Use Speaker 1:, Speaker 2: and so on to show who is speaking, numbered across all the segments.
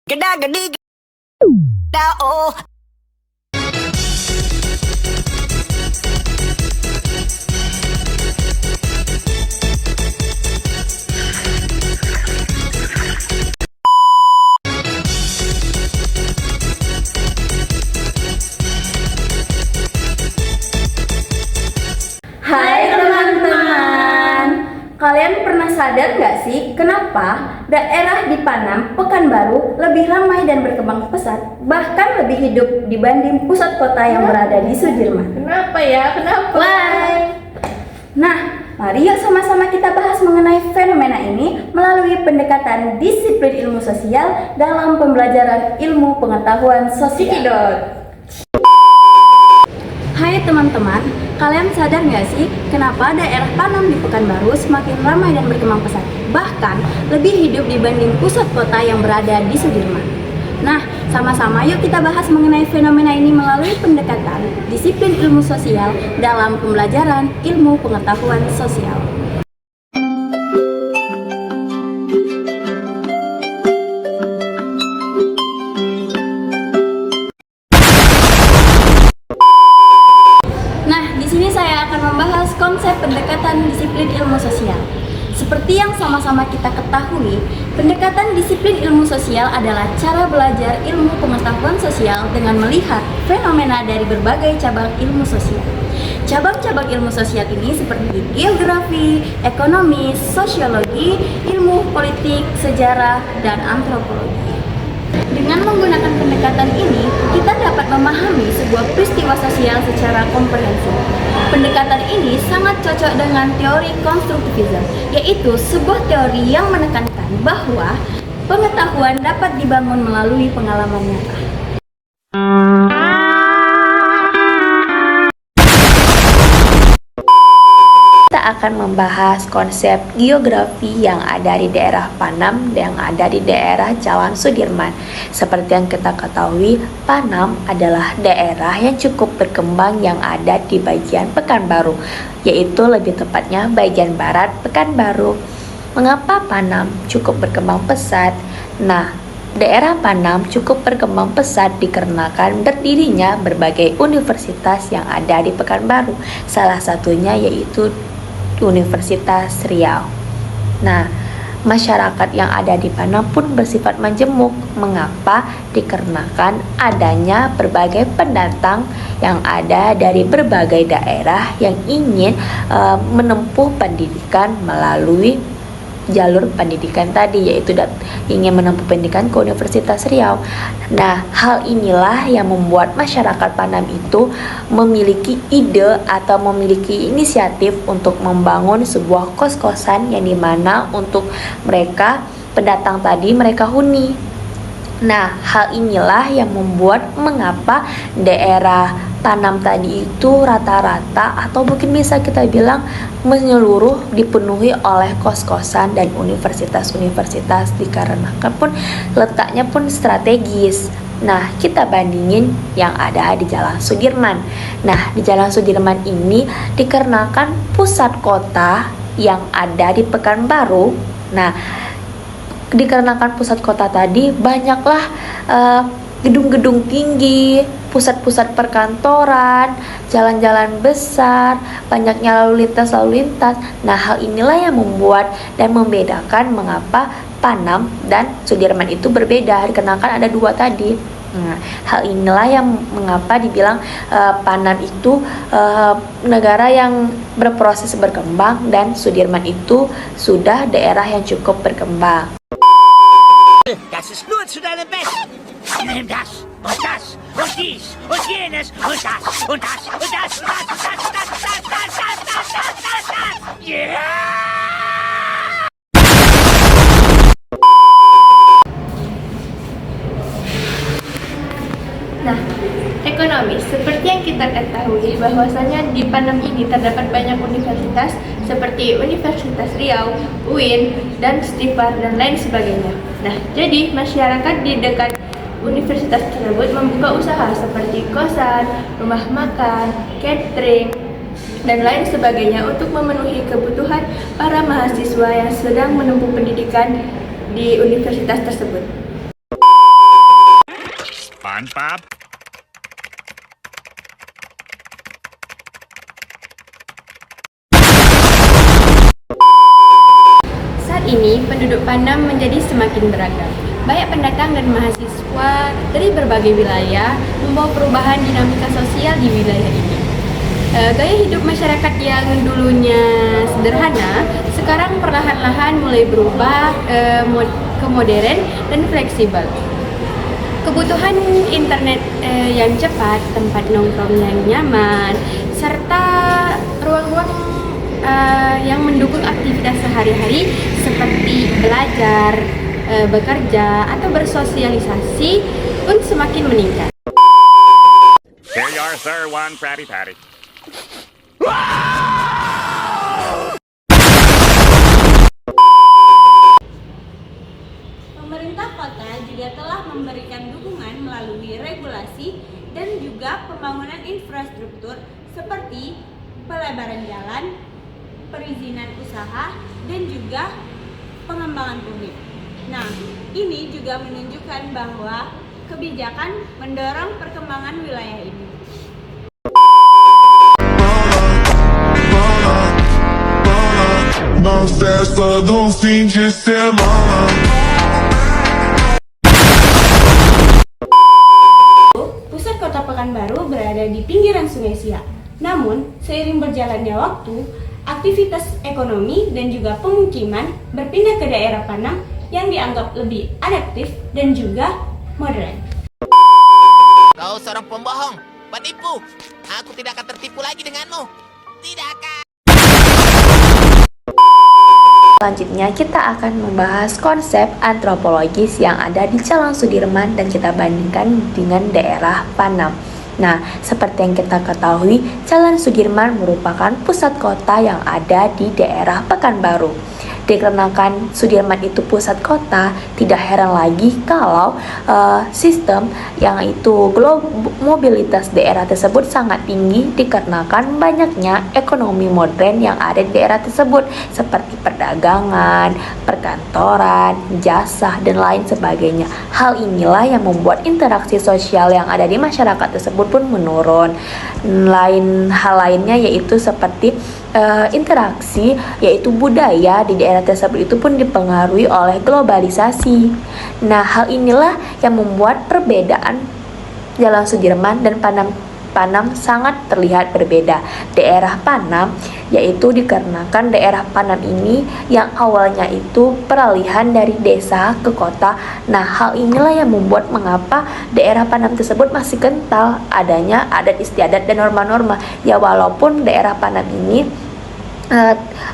Speaker 1: Geda gedi geda oh.
Speaker 2: Hai teman-teman, kalian pernah sadar nggak sih kenapa daerah di Panam, Pekanbaru lebih ramai dan berkembang pesat, bahkan lebih hidup dibanding pusat kota yang berada di Sudirman?
Speaker 3: Kenapa ya? Kenapa?
Speaker 2: Why? Nah, mari yuk sama-sama kita bahas mengenai fenomena ini melalui pendekatan disiplin ilmu sosial dalam pembelajaran ilmu pengetahuan sosial.
Speaker 3: Cikidot.
Speaker 2: Hai teman-teman, kalian sadar nggak sih kenapa daerah Panam di Pekanbaru semakin ramai dan berkembang pesat, bahkan lebih hidup dibanding pusat kota yang berada di Sudirman? Nah, sama-sama yuk kita bahas mengenai fenomena ini melalui pendekatan disiplin ilmu sosial dalam pembelajaran ilmu pengetahuan sosial. Nah, di sini saya akan membahas konsep pendekatan disiplin ilmu sosial. Seperti yang sama-sama kita ketahui, pendekatan disiplin ilmu sosial adalah cara belajar ilmu pengetahuan sosial dengan melihat fenomena dari berbagai cabang ilmu sosial. Cabang-cabang ilmu sosial ini seperti geografi, ekonomi, sosiologi, ilmu politik, sejarah, dan antropologi. Dengan menggunakan pendekatan ini, kita dapat memahami sebuah peristiwa sosial secara komprehensif. Pendekatan ini sangat cocok dengan teori konstruktivisme, yaitu sebuah teori yang menekankan bahwa pengetahuan dapat dibangun melalui pengalaman nyata.
Speaker 4: Kita akan membahas konsep geografi yang ada di daerah Panam dan yang ada di daerah Jalan Sudirman. Seperti yang kita ketahui, Panam adalah daerah yang cukup berkembang yang ada di bagian Pekanbaru, yaitu lebih tepatnya bagian barat Pekanbaru. Mengapa Panam cukup berkembang pesat? Nah, daerah Panam cukup berkembang pesat dikarenakan berdirinya berbagai universitas yang ada di Pekanbaru. Salah satunya yaitu Universitas Riau. Nah, masyarakat yang ada di Panam pun bersifat majemuk. Mengapa? Dikarenakan adanya berbagai pendatang yang ada dari berbagai daerah yang ingin menempuh pendidikan melalui jalur pendidikan tadi, yaitu ingin menempuh pendidikan ke Universitas Riau. Nah, hal inilah yang membuat masyarakat Panam itu memiliki ide atau memiliki inisiatif untuk membangun sebuah kos-kosan yang dimana untuk mereka pendatang tadi mereka huni. Nah, hal inilah yang membuat mengapa daerah Panam tadi itu rata-rata atau mungkin bisa kita bilang menyeluruh dipenuhi oleh kos-kosan dan universitas-universitas, dikarenakan pun letaknya pun strategis. Nah, kita bandingin yang ada di Jalan Sudirman. Nah, di Jalan Sudirman ini dikarenakan pusat kota yang ada di Pekanbaru. Nah, dikarenakan pusat kota tadi banyaklah gedung-gedung tinggi, pusat-pusat perkantoran, jalan-jalan besar, banyaknya lalu lintas. Nah, hal inilah yang membuat dan membedakan mengapa Panam dan Sudirman itu berbeda, dikarenakan ada dua tadi. Nah, hal inilah yang mengapa dibilang Panam itu negara yang berproses berkembang dan Sudirman itu sudah daerah yang cukup berkembang.
Speaker 1: Das ist nur zu deinem Besten. Nimm das und das und dies und jenes und das und das und das und das und das und das und das. Yeah!
Speaker 3: Nah, ekonomi. Seperti yang kita ketahui bahwasanya di Panam ini terdapat banyak universitas seperti Universitas Riau, UIN, dan Stifar dan lain sebagainya. Nah, jadi masyarakat di dekat universitas tersebut membuka usaha seperti kosan, rumah makan, catering, dan lain sebagainya untuk memenuhi kebutuhan para mahasiswa yang sedang menempuh pendidikan di universitas tersebut.
Speaker 5: SpongeBob?
Speaker 3: Saat ini, penduduk Panam menjadi semakin beragam. Banyak pendatang dan mahasiswa dari berbagai wilayah membawa perubahan dinamika sosial di wilayah ini. Gaya hidup masyarakat yang dulunya sederhana, sekarang perlahan-lahan mulai berubah ke modern dan fleksibel. Kebutuhan internet yang cepat, tempat nongkrong yang nyaman, serta ruang-ruang yang mendukung aktivitas sehari-hari seperti belajar, bekerja, atau bersosialisasi pun semakin meningkat.
Speaker 5: Here you are, sir. One Krabby Patty.
Speaker 2: Pemerintah kota juga telah memberikan dukungan melalui regulasi dan juga pembangunan infrastruktur seperti pelebaran jalan, perizinan usaha, dan juga pengembangan publik. Nah, ini juga menunjukkan bahwa kebijakan mendorong perkembangan wilayah ini.
Speaker 6: Uma festa do fim de semana.
Speaker 2: Pusat kota Pekanbaru berada di pinggiran Sungai Siak. Namun, seiring berjalannya waktu, aktivitas ekonomi dan juga pemukiman berpindah ke daerah Panam yang dianggap lebih adaptif dan juga modern.
Speaker 7: Kau seorang pembohong, penipu. Aku tidak akan tertipu lagi denganmu. Tidak akan.
Speaker 4: Selanjutnya kita akan membahas konsep antropologis yang ada di Jalan Sudirman dan kita bandingkan dengan daerah Panam. Nah, seperti yang kita ketahui, Jalan Sudirman merupakan pusat kota yang ada di daerah Pekanbaru. Dikarenakan Sudirman itu pusat kota, tidak heran lagi kalau sistem yang itu mobilitas daerah tersebut sangat tinggi dikarenakan banyaknya ekonomi modern yang ada di daerah tersebut seperti perdagangan, perkantoran, jasa, dan lain sebagainya. Hal inilah yang membuat interaksi sosial yang ada di masyarakat tersebut pun menurun. Hal lainnya yaitu seperti interaksi, yaitu budaya di daerah tersebut itu pun dipengaruhi oleh globalisasi. Nah, hal inilah yang membuat perbedaan Jalan Sudirman dan Panam sangat terlihat berbeda. Daerah Panam yaitu dikarenakan daerah Panam ini yang awalnya itu peralihan dari desa ke kota. Nah, hal inilah yang membuat mengapa daerah Panam tersebut masih kental adanya adat istiadat dan norma-norma. Ya, walaupun daerah Panam ini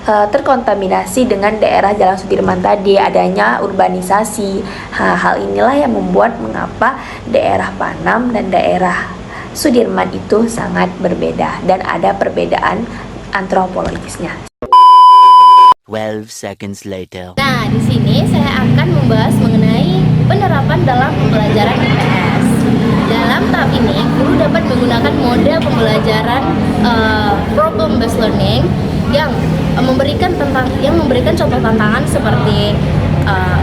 Speaker 4: terkontaminasi dengan daerah Jalan Sudirman tadi, adanya urbanisasi. Hal inilah yang membuat mengapa daerah Panam dan daerah Sudirman itu sangat berbeda dan ada perbedaan antropologisnya.
Speaker 7: 12 seconds later.
Speaker 3: Nah, di sini saya akan membahas mengenai penerapan dalam pembelajaran IPS. Dalam tahap ini, guru dapat menggunakan model pembelajaran problem based learning yang memberikan contoh tantangan seperti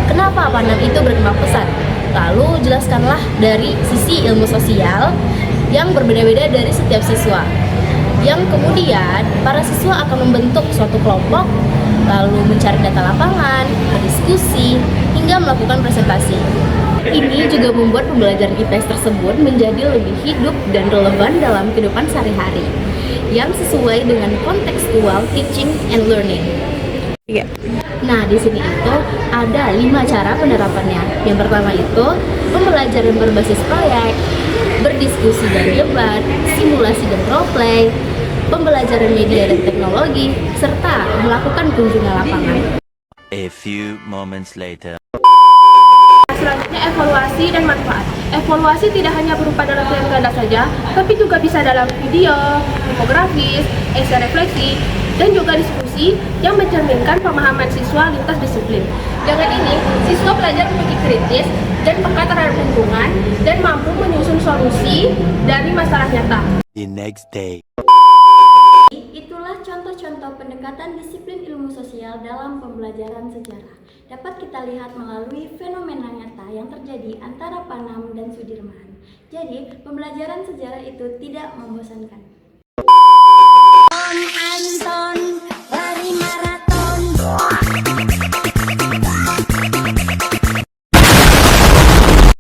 Speaker 3: kenapa Panam itu berkembang pesat. Lalu jelaskanlah dari sisi ilmu sosial yang berbeda-beda dari setiap siswa. Yang kemudian para siswa akan membentuk suatu kelompok, lalu mencari data lapangan, berdiskusi, hingga melakukan presentasi. Ini juga membuat pembelajaran IPS tersebut menjadi lebih hidup dan relevan dalam kehidupan sehari-hari yang sesuai dengan kontekstual teaching and learning. Nah, di sini itu ada 5 cara penerapannya. Yang pertama itu pembelajaran berbasis proyek, berdiskusi dan debat, simulasi dan role play, pembelajaran media dan teknologi, serta melakukan kunjungan lapangan.
Speaker 7: A few moments later.
Speaker 3: Selanjutnya, evaluasi dan manfaat. Evaluasi tidak hanya berupa dalam teori ganda saja, tapi juga bisa dalam video, infografis, esai refleksi, dan juga diskusi yang mencerminkan pemahaman siswa lintas disiplin. Dengan ini, siswa belajar berpikir kritis dan peka terhadap lingkungan dan mampu menyusun solusi dari masalah nyata.
Speaker 7: The next day.
Speaker 2: Itulah contoh-contoh pendekatan disiplin ilmu sosial dalam pembelajaran sejarah. Dapat kita lihat melalui fenomena nyata yang terjadi antara Panam dan Sudirman. Jadi, pembelajaran sejarah itu tidak membosankan.